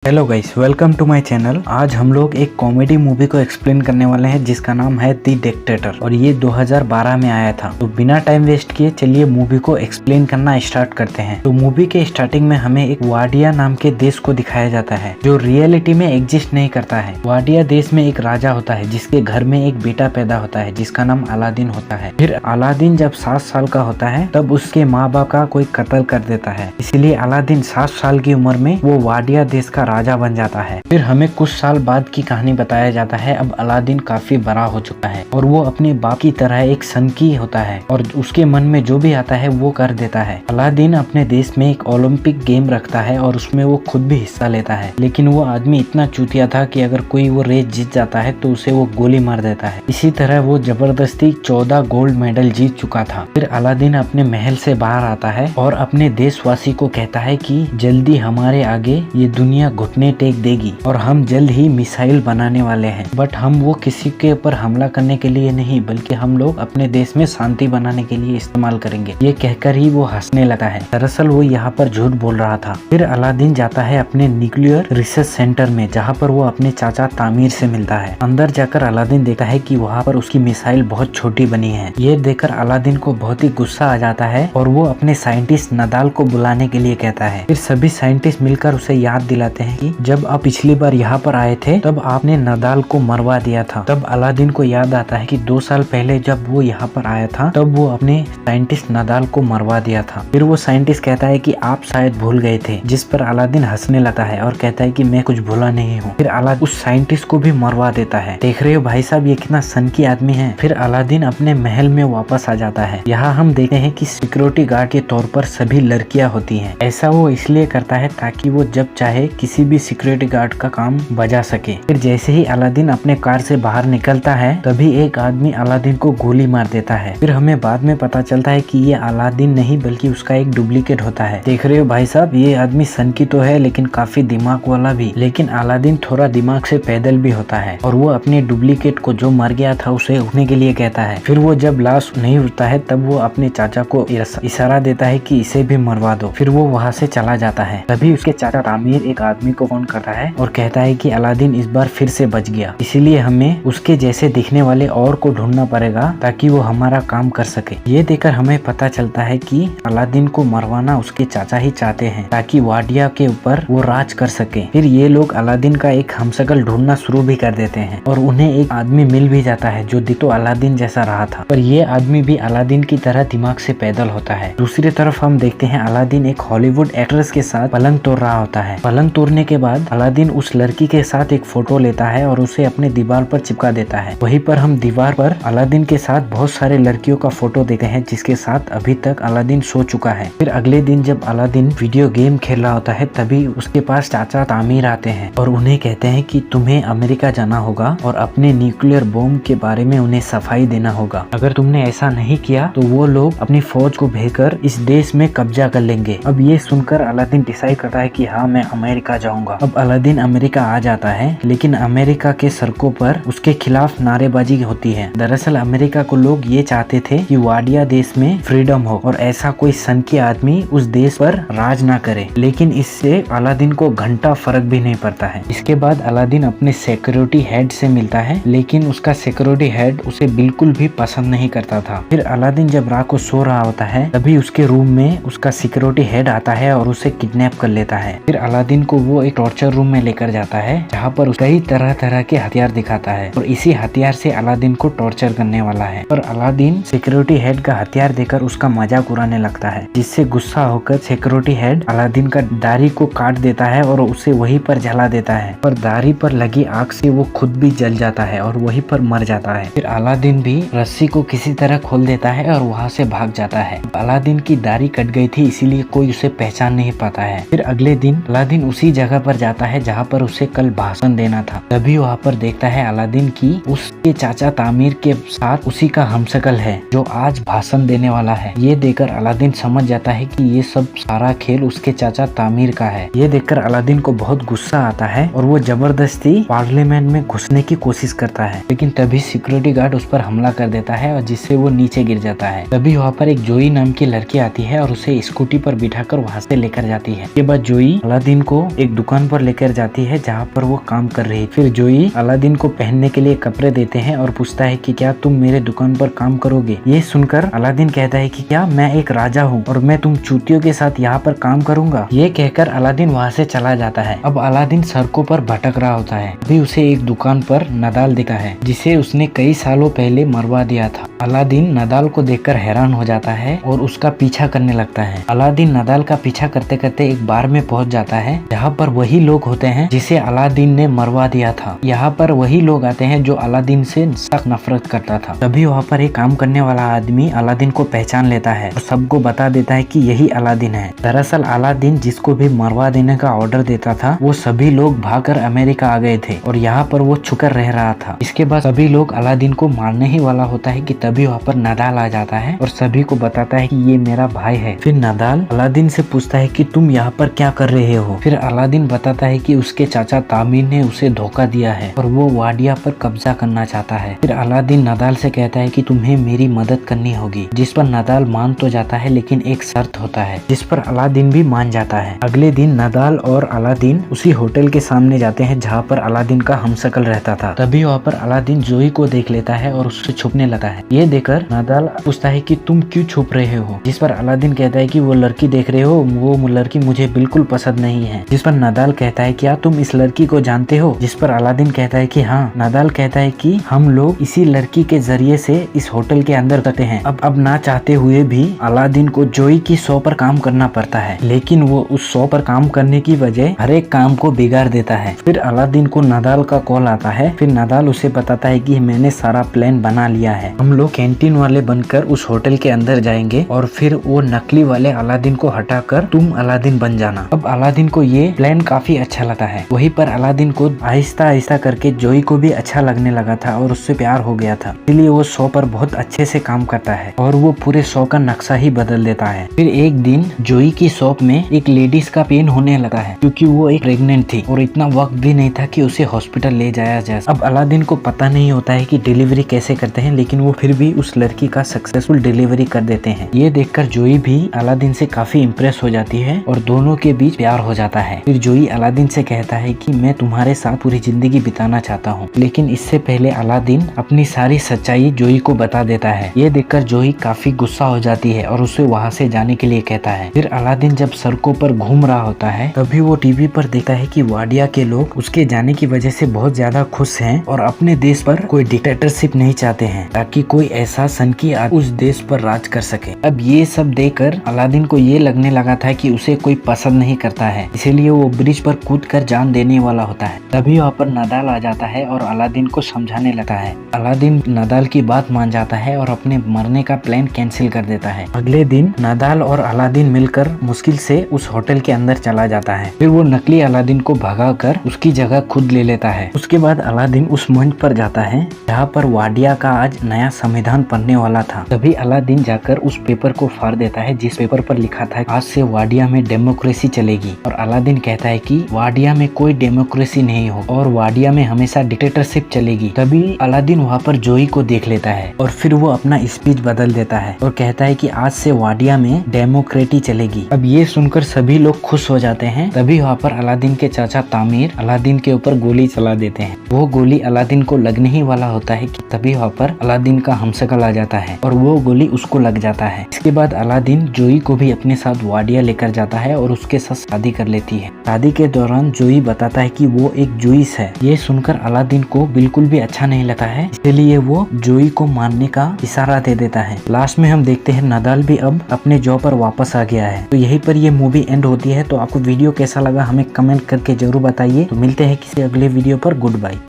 Hello guys, welcome to my channel. आज हम लोग एक कॉमेडी मूवी को एक्सप्लेन करने वाले हैं जिसका नाम है दी डिक्टेटर और ये 2012 में आया था। तो बिना टाइम वेस्ट किए चलिए मूवी को एक्सप्लेन करना स्टार्ट करते हैं। तो मूवी के स्टार्टिंग में हमें एक वाडिया नाम के देश को दिखाया जाता है जो रियलिटी में एग्जिस्ट नहीं करता है। वाडिया देश में एक राजा होता है जिसके घर में एक बेटा पैदा होता है जिसका नाम अलादीन होता है। फिर अलादीन जब 7 साल का होता है तब उसके माँ बाप का कोई कत्ल कर देता है, इसलिए अलादीन 7 साल की उम्र में वो वाडिया देश का राजा बन जाता है। फिर हमें कुछ साल बाद की कहानी बताया जाता है। अब अलादीन काफी बड़ा हो चुका है और वो अपने बाप की तरह एक सनकी होता है और उसके मन में जो भी आता है वो कर देता है। अलादीन अपने देश में एक ओलंपिक गेम रखता है और उसमें वो खुद भी हिस्सा लेता है, लेकिन वो आदमी इतना चूतिया था कि अगर कोई वो रेस जीत जाता है तो उसे वो गोली मार देता है। इसी तरह वो जबरदस्ती 14 गोल्ड मेडल जीत चुका था। फिर अलादीन अपने महल से बाहर आता है और अपने देशवासी को कहता है कि जल्दी हमारे आगे ये दुनिया घुटने टेक देगी और हम जल्द ही मिसाइल बनाने वाले हैं, बट हम वो किसी के ऊपर हमला करने के लिए नहीं बल्कि हम लोग अपने देश में शांति बनाने के लिए इस्तेमाल करेंगे। ये कहकर ही वो हंसने लगा है। दरअसल वो यहाँ पर झूठ बोल रहा था। फिर अलादीन जाता है अपने न्यूक्लियर रिसर्च सेंटर में जहाँ पर वो अपने चाचा तामीर से मिलता है। अंदर जाकर अलादीन देखता है कि वहाँ पर उसकी मिसाइल बहुत छोटी बनी है। ये देखकर अलादीन को बहुत ही गुस्सा आ जाता है और वो अपने साइंटिस्ट नदाल को बुलाने के लिए कहता है। फिर सभी साइंटिस्ट मिलकर उसे याद दिलाते हैं कि जब आप पिछली बार यहाँ पर आए थे तब आपने नदाल को मरवा दिया था। तब अलादीन को याद आता है कि 2 साल पहले जब वो यहाँ पर आया था तब वो अपने साइंटिस्ट नदाल को मरवा दिया था। फिर वो साइंटिस्ट कहता है कि आप शायद भूल गए थे, जिस पर अलादीन हंसने लगता है और कहता है कि मैं कुछ भूला नहीं हूँ। फिर अलादीन उस साइंटिस्ट को भी मरवा देता है। देख रहे हो भाई साहब ये कितना सनकी आदमी है। फिर अलादीन अपने महल में वापस आ जाता है। यहाँ हम देखते हैं कि सिक्योरिटी गार्ड के तौर पर सभी लड़कियां होती हैं। ऐसा वो इसलिए करता है ताकि वो जब चाहे किसी भी सिक्योरिटी गार्ड का काम बजा सके। फिर जैसे ही अलादीन अपने कार से बाहर निकलता है तभी एक आदमी अलादीन को गोली मार देता है। फिर हमें बाद में पता चलता है कि ये अलादीन नहीं बल्कि उसका एक डुप्लीकेट होता है। देख रहे हो भाई साहब ये आदमी सनकी तो है लेकिन काफी दिमाग वाला भी। लेकिन अलादीन थोड़ा दिमाग से पैदल भी होता है और वो अपने डुप्लीकेट को जो मर गया था उसे उठने के लिए कहता है। फिर वो जब लाश नहीं उठता है तब वो अपने चाचा को इशारा देता है कि इसे भी मरवा दो। फिर वो वहाँ से चला जाता है। तभी उसके चाचा तामीर एक आदमी को फोन करता है और कहता है कि अलादीन इस बार फिर से बच गया, इसीलिए हमें उसके जैसे दिखने वाले और को ढूंढना पड़ेगा ताकि वो हमारा काम कर सके। ये देखकर हमें पता चलता है कि अलादीन को मरवाना उसके चाचा ही चाहते हैं ताकि वाडिया के ऊपर वो राज कर सके। फिर ये लोग अलादीन का एक हमशक्ल ढूंढना शुरू भी कर देते हैं और उन्हें एक आदमी मिल भी जाता है जो दिखो अलादीन जैसा रहा था, पर ये आदमी भी अलादीन की तरह दिमाग से पैदल होता है। दूसरी तरफ हम देखते हैं अलादीन एक हॉलीवुड एक्ट्रेस के साथ पलंग तोड़ रहा होता है। पलंग तोड़ने के बाद अलादीन उस लड़की के साथ एक फोटो लेता है और उसे अपने दीवार पर चिपका देता है। वहीं पर हम दीवार पर अलादीन के साथ बहुत सारे लड़कियों का फोटो देखते हैं जिसके साथ अभी तक अलादीन सो चुका है। फिर अगले दिन जब अलादीन वीडियो गेम खेल रहा होता है तभी उसके पास चाचा तामीर आते हैं और उन्हें कहते हैं कि तुम्हें अमेरिका जाना होगा और अपने न्यूक्लियर बॉम्ब के बारे में उन्हें सफाई देना होगा। अगर तुमने ऐसा नहीं किया तो वो लोग अपनी फौज को भेजकर इस देश में कब्जा कर लेंगे। अब ये सुनकर अलादीन डिसाइड करता है कि हाँ मैं अमेरिका जाऊंगा। अब अलादीन अमेरिका आ जाता है लेकिन अमेरिका के सड़कों पर उसके खिलाफ नारेबाजी होती है। दरअसल अमेरिका को लोग ये चाहते थे कि वाडिया देश में फ्रीडम हो और ऐसा कोई सनकी आदमी उस देश पर राज ना करे, लेकिन इससे अलादीन को घंटा फर्क भी नहीं पड़ता है। इसके बाद अलादीन अपने सिक्योरिटी हेड से मिलता है लेकिन उसका सिक्योरिटी हेड उसे बिल्कुल भी पसंद नहीं करता था। फिर अलादीन जब रात को सो रहा होता है तभी उसके रूम में उसका सिक्योरिटी हेड आता है और उसे किडनैप कर लेता है। फिर अलादीन को वो एक टॉर्चर रूम में लेकर जाता है जहाँ पर कई तरह तरह के हथियार दिखाता है और इसी हथियार से अलादीन को टॉर्चर करने वाला है। पर अलादीन सिक्योरिटी हेड का हथियार देकर उसका मजाक उड़ाने लगता है, जिससे गुस्सा होकर सिक्योरिटी हेड अलादीन का दाढ़ी को काट देता है और उसे वहीं पर जला देता है। पर दाढ़ी पर लगी आग से वो खुद भी जल जाता है और वहीं पर मर जाता है। फिर अलादीन भी रस्सी को किसी तरह खोल देता है और वहाँ से भाग जाता है। अलादीन की दाढ़ी कट गई थी इसीलिए कोई उसे पहचान नहीं पाता है। फिर अगले दिन अलादीन उसी जगह पर जाता है जहाँ पर उसे कल भाषण देना था। तभी वहाँ पर देखता है अलादीन की उसके चाचा तामीर के साथ उसी का हमशक्ल है जो आज भाषण देने वाला है। ये देखकर अलादीन समझ जाता है कि ये सब सारा खेल उसके चाचा तामीर का है। ये देखकर अलादीन को बहुत गुस्सा आता है और वो जबरदस्ती पार्लियामेंट में घुसने की कोशिश करता है, लेकिन तभी सिक्योरिटी गार्ड उस पर हमला कर देता है और जिससे वो नीचे गिर जाता है। तभी वहाँ पर एक जोई नाम की लड़की आती है और उसे स्कूटी पर बिठाकर वहाँ से लेकर जाती है। इसके बाद जोई अलादीन को एक दुकान पर लेकर जाती है जहाँ पर वो काम कर रही है। फिर जोई अलादीन को पहनने के लिए कपड़े देते हैं और पूछता है कि क्या तुम मेरे दुकान पर काम करोगे। ये सुनकर अलादीन कहता है कि क्या मैं एक राजा हूँ और मैं तुम चूतियों के साथ यहाँ पर काम करूंगा। ये कहकर अलादीन वहाँ से चला जाता है। अब अलादीन सड़कों पर भटक रहा होता है। अभी उसे एक दुकान पर नदाल दिखता है जिसे उसने कई सालों पहले मरवा दिया था। अलादीन नदाल को देखकर हैरान हो जाता है और उसका पीछा करने लगता है। अलादीन नदाल का पीछा करते करते एक बार में पहुंच जाता है जहाँ पर वही लोग होते हैं जिसे अलादीन ने मरवा दिया था। यहाँ पर वही लोग आते हैं जो अलादीन से सख्त नफरत करता था। तभी वहाँ पर एक काम करने वाला आदमी अलादीन को पहचान लेता है और सबको बता देता है कि यही अलादीन है। दरअसल अलादीन जिसको भी मरवा देने का ऑर्डर देता था वो सभी लोग भागकर अमेरिका आ गए थे और यहाँ पर वो छुकर रह रहा था। इसके बाद सभी लोग अलादीन को मारने ही वाला होता है कि तभी वहाँ पर नदाल आ जाता है और सभी को बताता है कि ये मेरा भाई है। फिर नदाल अलादीन से पूछता है कि तुम यहाँ पर क्या कर रहे हो। फिर अलादीन बताता है कि उसके चाचा तामीर ने उसे धोखा दिया है और वो वाडिया पर कब्जा करना चाहता है। फिर अलादीन नदाल से कहता है कि तुम्हें मेरी मदद करनी होगी, जिस पर नदाल मान तो जाता है लेकिन एक शर्त होता है जिस पर अलादीन भी मान जाता है। अगले दिन नदाल और अलादीन उसी होटल के सामने जाते हैं जहाँ पर अलादीन का हमशक्ल रहता था। तभी वहाँ पर अलादीन जोई को देख लेता है और उससे छुपने लगा है। ये देखकर नदाल पूछता है कि तुम क्यों छुप रहे हो, जिस पर अलादीन कहता है कि वो लड़की देख रहे हो, वो लड़की मुझे बिल्कुल पसंद नहीं है। जिस पर नदाल कहता है क्या तुम इस लड़की को जानते हो, जिस पर अलादीन कहता है कि हाँ। नदाल कहता है कि हम लोग इसी लड़की के जरिए से इस होटल के अंदर करते हैं। अब ना चाहते हुए भी अलादीन को जोई की शॉप पर काम करना पड़ता है, लेकिन वो उस शॉप पर काम करने की वजह हर एक काम को बिगाड़ देता है। फिर अलादीन को नदाल का कॉल आता है। फिर नदाल उसे बताता है कि मैंने सारा प्लान बना लिया है, हम लोग कैंटीन वाले बनकर उस होटल के अंदर जाएंगे और फिर वो नकली वाले अलादीन को हटाकर तुम अलादीन बन जाना। अब अलादीन को ये प्लान काफी अच्छा लगा है। वहीं पर अलादीन को आहिस्ता आहिस्ता करके जोई को भी अच्छा लगने लगा था और उससे प्यार हो गया था। इसलिए वो शो पर बहुत अच्छे से काम करता है और वो पूरे शो का नक्शा ही बदल देता है। फिर एक दिन जोई की शॉप में एक लेडीज का पेन होने लगा है क्योंकि वो एक प्रेग्नेंट थी और इतना वक्त भी नहीं था कि उसे हॉस्पिटल ले जाया जाए। अब अलादीन को पता नहीं होता है कि डिलीवरी कैसे करते हैं, लेकिन वो फिर भी उस लड़की का सक्सेसफुल डिलीवरी कर देते हैं। ये देखकर जोई भी अलादीन से काफी इम्प्रेस हो जाती है और दोनों के बीच प्यार हो जाता है। फिर जोई अलादीन से कहता है कि मैं तुम्हारे साथ पूरी जिंदगी बिताना चाहता हूँ, लेकिन इससे पहले अलादीन अपनी सारी सच्चाई जोई को बता देता है। ये देखकर जोई काफी गुस्सा हो जाती है और उसे वहाँ से जाने के लिए कहता है। फिर अलादीन जब सड़कों पर घूम रहा होता है तभी वो टीवी पर देखता है कि वाडिया के लोग उसके जाने की वजह से बहुत ज्यादा खुश हैं और अपने देश पर कोई डिक्टेटरशिप नहीं चाहते हैं ताकि कोई ऐसा सनकी उस देश पर राज कर सके। अब ये सब देखकर अलादीन को ये लगने लगा था कि उसे कोई पसंद नहीं करता है, इसीलिए वो ब्रिज पर कूदकर जान देने वाला होता है। तभी वहाँ पर नदाल आ जाता है और अलादीन को समझाने लगता है। अलादीन नदाल की बात मान जाता है और अपने मरने का प्लान कैंसिल कर देता है। अगले दिन नदाल और अलादीन मिलकर मुश्किल से उस होटल के अंदर चला जाता है। फिर वो नकली अलादीन को भगाकर उसकी जगह खुद ले लेता है। उसके बाद अलादीन उस मंच पर जाता है जहाँ पर वाडिया का आज नया संविधान बनने वाला था। तभी अलादीन जाकर उस पेपर को फाड़ देता है जिस पेपर पर लिखा था आज से वाडिया में डेमोक्रेसी चलेगी और अलादीन कहता है कि वाडिया में कोई डेमोक्रेसी नहीं हो और वाडिया में हमेशा डिक्टेटरशिप चलेगी। तभी अलादीन वहाँ पर जोई को देख लेता है और फिर वो अपना स्पीच बदल देता है और कहता है कि आज से वाडिया में डेमोक्रेसी चलेगी। अब ये सुनकर सभी लोग खुश हो जाते हैं। तभी वहाँ पर अलादीन के चाचा तामीर अलादीन के ऊपर गोली चला देते हैं। वो गोली अलादीन को लगने ही वाला होता है कि तभी वहाँ पर अलादीन का हमशक्ल आ जाता है और वो गोली उसको लग जाता है। इसके बाद अलादीन जोई को भी अपने साथ वाडिया लेकर जाता है और उसके साथ शादी कर लेती है। शादी के दौरान जोई बताता है कि वो एक जुइस है। ये सुनकर अलादीन को बिल्कुल भी अच्छा नहीं लगता है, इसलिए वो जोई को मारने का इशारा दे देता है। लास्ट में हम देखते हैं नदाल भी अब अपने जॉब पर वापस आ गया है। तो यहीं पर ये मूवी एंड होती है। तो आपको वीडियो कैसा लगा हमें कमेंट करके जरूर बताइए। तो मिलते हैं किसी अगले वीडियो पर। Good bye.